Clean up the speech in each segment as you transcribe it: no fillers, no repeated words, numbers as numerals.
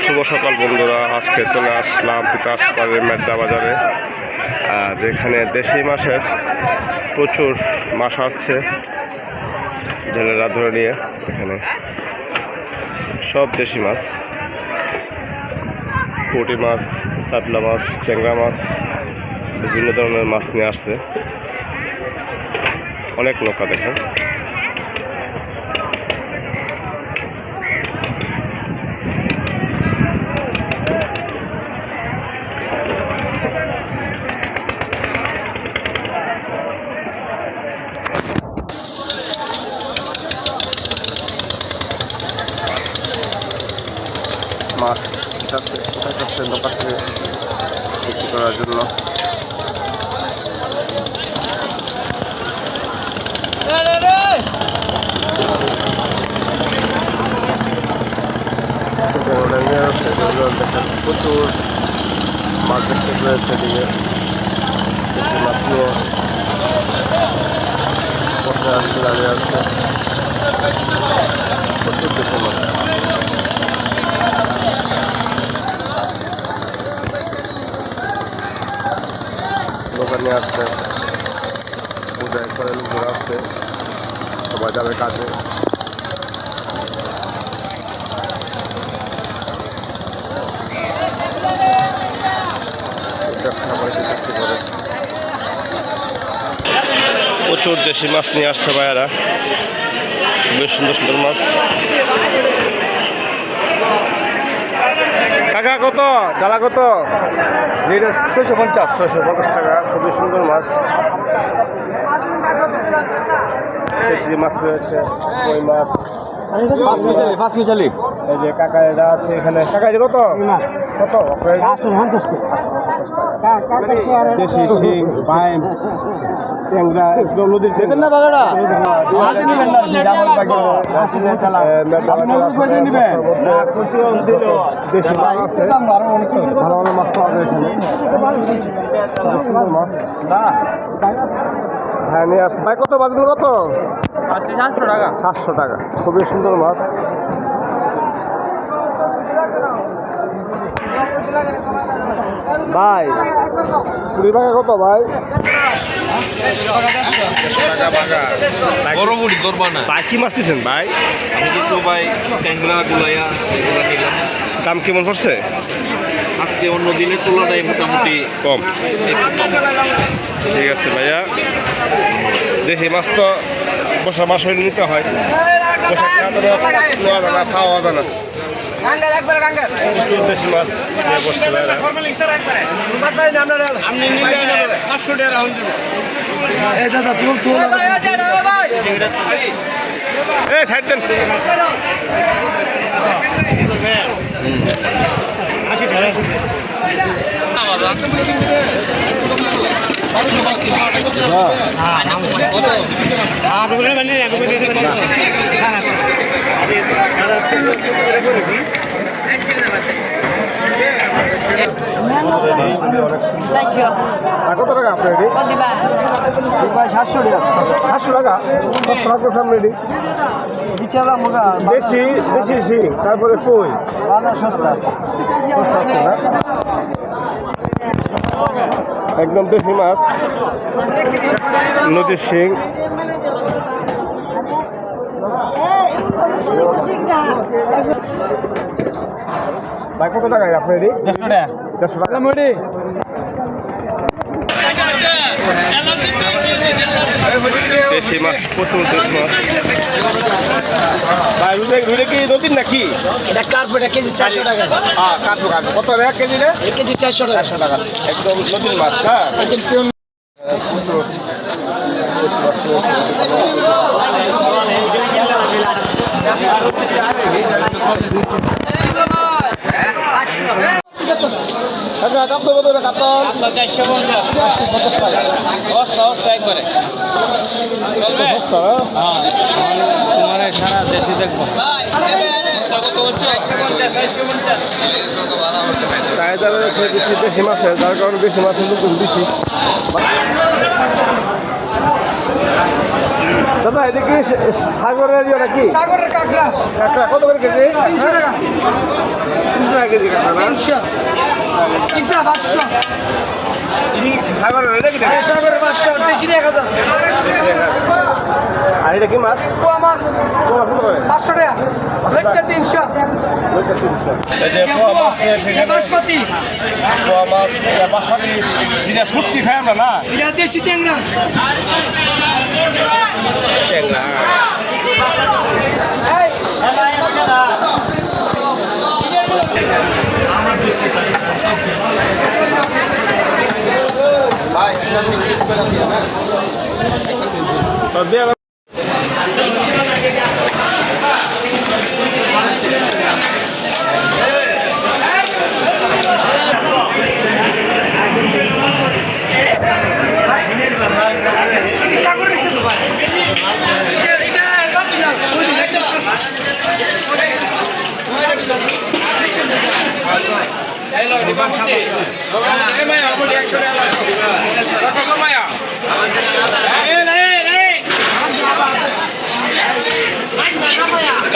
শুভ সকাল বন্ধুরা, আজকে চলে আসলাম বিকাশপাড়ের মেড্ডা বাজারে, যেখানে দেশি মাছের প্রচুর মাছ আসছে জেলেরা ধরে নিয়ে। এখানে সব দেশি মাছ, পুঁটি মাছ, কাতলা মাছ, ট্যাংরা মাছ, বিভিন্ন ধরনের মাছ নিয়ে আসছে। অনেক নৌকা দেখেন। মাছ উঠাচ্ছে নৌকা থেকে বিক্রি করার জন্য। প্রচুর মাছ দেখতে পেয়েছে এদিকে, মাছ নিয়ে পড়তে আসছে, দাঁড়িয়ে আসছে। প্রচুর দেশের মাছ। দোকানে আসছে, পূজায় করে লোকজন আসছে, সবাই যাবে কাজে। প্রচুর দেশি মাছ নিয়ে আসছে ভাইয়ারা, বেশ সুন্দর সুন্দর মাছ। টাকা কত? ডালা কত? 650 টাকা। খুবই সুন্দর মাছ। মাছ রয়েছে, কই মাছ, এই যে কাকা এরা আছে এখানে। কাকা এটা কত কত? দেশি শিং, বাইম, ট্যাংরা, একদম নদীর দেখেন না বাগাটা। দেশি মাছ আছে, ভালো ভালো মাছ পাওয়া যায় এখানে। সুন্দর মাছ হ্যাঁ নিয়ে আসছে ভাই। কত মাছগুলো কত? 700 টাকা। খুবই সুন্দর মাছ। ভাই কুড়ি টাকা কত ভাই? ভাই কি মাছ দিচ্ছেন ভাই? ভাই ট্যাংরা গুলাইয়া এগুলো নিলাম। দাম কেমন পড়ছে আজকে অন্য দিনের তুলনায় মোটামুটি কম? ঠিক আছে ভাইয়া। দেশি মাছ তো বসা মাছ হয়ে নিতে হয়, বসা নেওয়া যায় না, খাওয়া যায় না। দেশি মাছ নিয়ে বসছে ভাইরা। ছাড় দেন। কত টাকা আপনার রেডি? 700 টাকা। 700 টাকা রেডি। দেশি দেশি শিং, তারপরে কই সস্তা আছে না? একদম দেশি মাছ, নদীর শিং। ভাই কত টাকা আপনার রেডি? 150 টাকা। দেশি মাছ, প্রচুর দেশি মাছ। ভাই রুই কি নদীর নাকি? কেজি 400 টাকা। হ্যাঁ কাটবো কত টাকা কেজি? না 1 কেজি 400 টাকা। একদম নদীর মাছ। হ্যাঁ প্রচুর দেশি মাছ রয়েছে। কাতল কত টাকা? কাতল 450 টাকা। অবস্থা একবারে সারা দেশে দেখবো। চাহিদা রয়েছে বেশি দেশি মাছের, যার কারণে বেশি মাছের নতুন বেশি। দাদা এটা কি সাগরের ইয়ে নাকি? সাগরের কাঁকড়া। কাঁকড়া কত করে কেজি? 200 টাকা টাকা কেজি কাঁকড়া না? সাগরের এটা কি টাকা? আর এটা কি মাছ? পোয়া মাছ কত করে? 500 টাকা ওইটা 300 এই যে পোয়া মাছ রয়েছে এখানে। বাসপতি পোয়া মাছ বাসমতি যেটা সত্যি খাই আমরা না এটা দেশি ট্যাংরা ট্যাংরা।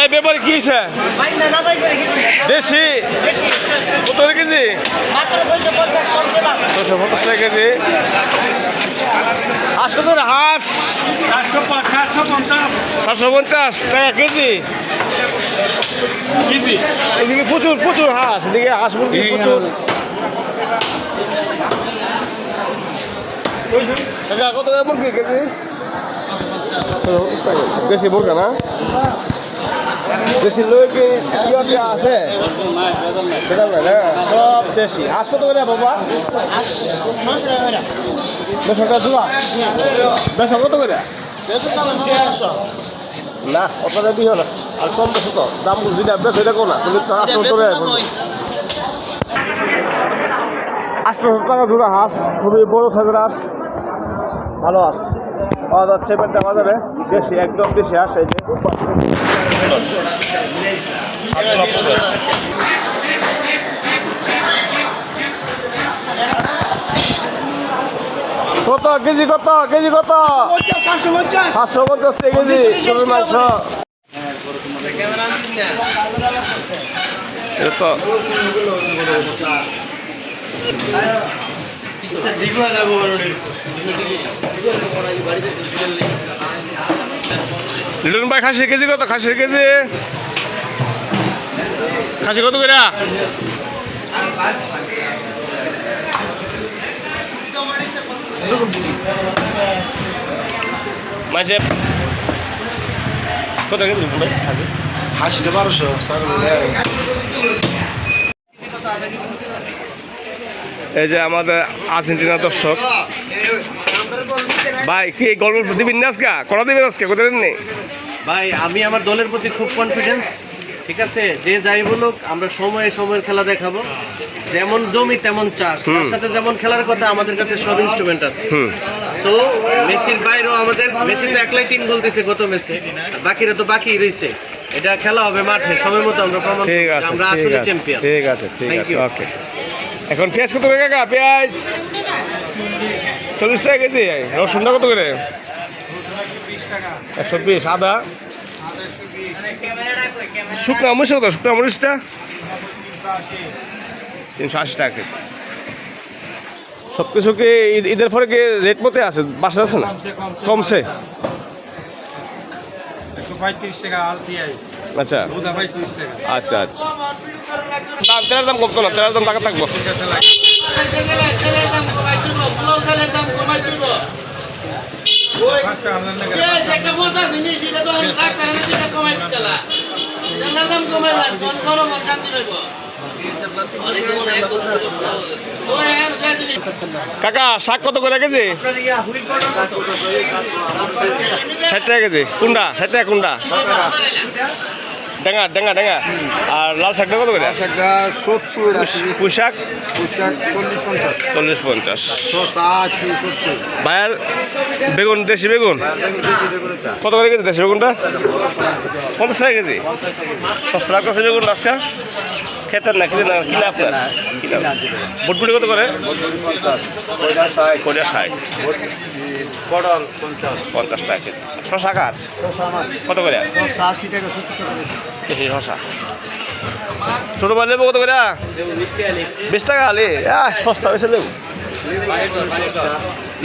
এই ব্যাপারে কি হয়েছে? দেশি কত করে কেজি? 650 টাকা কেজি। হাঁস কত করে? হাঁস 750 টাকা কেজি। এদিকে প্রচুর প্রচুর হাঁস, এদিকে হাঁস মুরগি প্রচুর। কাকা কত করে মুরগি কেজি? দেশি মুরগা না? দেশি লোক ইয়ে আছে বেদাল নাই না, সব দেশি। হাঁস কত করে বাবা? 900 টাকা জোড়া। বেশা কত করে? না অতটা দিও না, আর কম বেশি তো দাম যেটা বেশ এটা কোনা কিন্তু 800 টাকা জোড়া হাঁস, খুবই বড় সাইজের হাঁস, ভালো হাঁস পাওয়া যাচ্ছে পেটটা বাজারে। দেশি একদম দেশি হাঁস। এই যে কত কেজি? কত কেজি? কত? 750 টাকা কেজি গরুর মাংস। লিটন ভাই খাসির কেজি কত? খাসির কেজি খাসি কত করে? মাঝে কত কেজি ভাই? হাসিটা 1200 এই যে আমাদের আর্জেন্টিনা দর্শক ভাই, কি গল্প দিবেন না আজকে? করা দিবেন আজকে? কোথায় নেই ভাই, আমি আমার দলের প্রতি খুব কনফিডেন্স। ঠিক আছে, যে যাই বলুক আমরা সময়ে সময়ের খেলা দেখাবো। যেমন জমি তেমন চাষ, তার সাথে যেমন খেলার কথা আমাদের কাছে সব ইনস্ট্রুমেন্ট আছে। সো মেসির বাইরেও আমাদের, মেসি তো একলাই টিম বলতেছে গত ম্যাচে, বাকিরা তো বাকি রয়েছে। এটা খেলা হবে মাঠে, সময় মতো আমরা প্রমাণ করব ঠিক যে আছে, আমরা আসলে চ্যাম্পিয়ন। ঠিক আছে, ঠিক Thank আছে, you. ওকে। এখন পেঁয়াজ কত করে কাকা? পেঁয়াজ 40 টাকা কেজি। রসুনটা কত করে? 120। আদা শুকনা মরিচ কত? শুকনা মরিচটা 380 টাকা কেজি। সব কিছু কি ঈদের পরে কি রেট মতে আছে? বাসা আছে না? কমছে? 135 টাকা আলপিআই আচ্ছা দুধা 35 টাকা আচ্ছা আচ্ছা। দাম তেলের দাম কমতো না? তেলের দাম টাকা থাকবো। ফার্স্ট আনলেন না কাকা শাক কত করে কেজি? 60 টাকা কেজি। কুন্ডা 60 টাকা কুন্ডা। ডেঙ্গা ডেঙ্গা ডেঙ্গা। আর লাল শাকটা কত করে? 70 পুঁই শাক 40 50 40-50। 80 70 ভাইয়ার বেগুন, দেশি বেগুন কত করে কেজি? দেশি বেগুনটা 50 টাকা কেজি। সস্তা লাগতেছে বেগুন আজকে? খেতেন না কিনে না? কিনে আপনার বুটবুটি কত করে? কয়টা 60। পটল 50 টাকা কেজি। শশা কার কত করে? 80 টাকা 70 টাকা দেশি শশা ছোট ভাই লেবু কত করে? 20 টাকা আলি। সস্তা হয়েছে লেবু।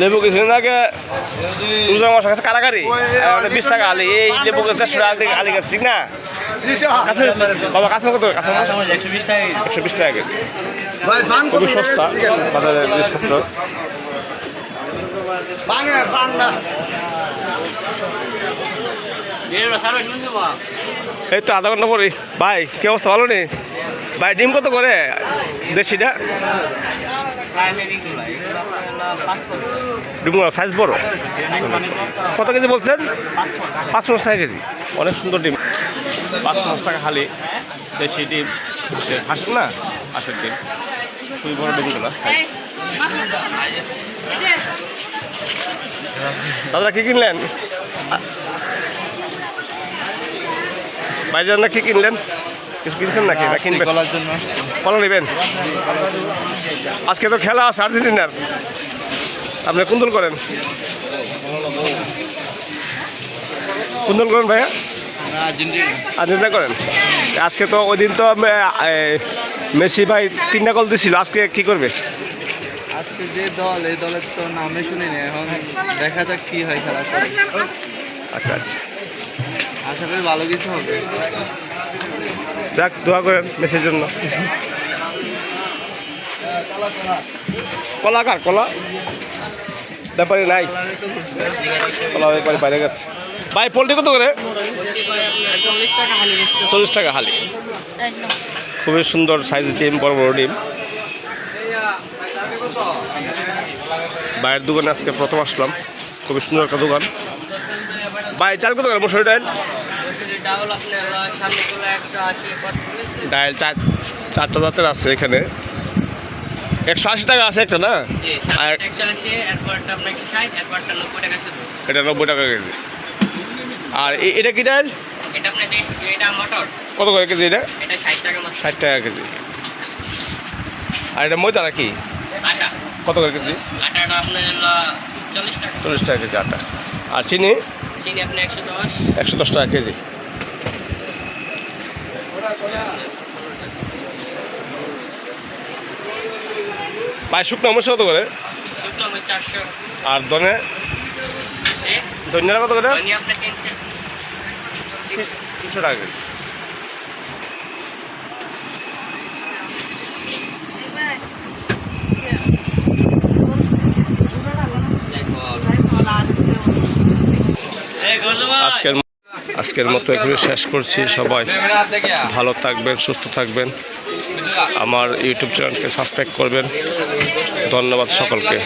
লেবু কিছুদিন আগে তুলসা আমার কাছে কারাগারি 20 টাকা আলি। এই লেবু আলি গাছ ঠিক না? কাছে বাবা কাছে কত? কাছে 120 টাকা কেজি। খুবই সস্তা বাজারের জিনিসপত্র। এই তো আধা ঘন্টা পরে। ভাই কি অবস্থা, ভালো নেই? ভাই ডিম কত করে দেশিটা? ডিমগুলো সাইজ বড়। কত কেজি বলছেন? 550 টাকা কেজি। অনেক সুন্দর ডিম। 550 টাকা হালি দেশি ডিম। হাঁস না, হাঁসের ডিম খুবই বড় ডিমগুলো। দাদা কি কিনলেন? বাইরে না কি কিনলেন? কিছু কিনছেন নাকি না কিনবেন? কলা নেবেন? আজকে তো খেলা আছে আর্জেন্টিনার। আপনি কোন দল করেন? কোন দল করেন ভাইয়া? আর্জেন্টিনা করেন। আজকে তো ওই দিন তো মেসি ভাই 3টা গোল দিয়েছিল। আজকে কি করবে? আজকে যে দল, এই দলের তো নামে শুনিনি, এখন দেখা যাক কি হয় খেলা। আচ্ছা আচ্ছা, আশা করি ভালো কিছু হবে। যাক দোয়া করেন মেসির জন্য। কলা কার? কলা ব্যাপারে নাই, কলা ব্যাপারে বাইরে গেছে। ভাই পোলট্রি কত করে? 40 টাকা হালি। খুবই সুন্দর সাইজের ডিম, বড় বড় ডিম। ভাইয়ের দোকানে আজকে প্রথম আসলাম। খুবই সুন্দর একটা দোকান। ভাই ডাল কত করে? মসুরি ডাল? ডাল 4টা জাতের আছে এখানে। 180 টাকা আছে একটা না? আর এটা 90 টাকা কেজি। আর এটা কি ডাল? কত করে কেজি এটা? 60 টাকা কেজি। আর এটা ময়দা নাকি? কত করে কেজি? 40 টাকা কেজি আটা। আর চিনি? 110 টাকা কেজি। ভাই শুকনো মরিচ কত করে? আর ধনিয়া কত করে? 300 টাকা কেজি। আজকের মতো এখানে শেষ করছি। সবাই ভালো থাকবেন, সুস্থ থাকবেন। আমার ইউটিউব চ্যানেলকে সাবস্ক্রাইব করবেন। ধন্যবাদ সকলকে।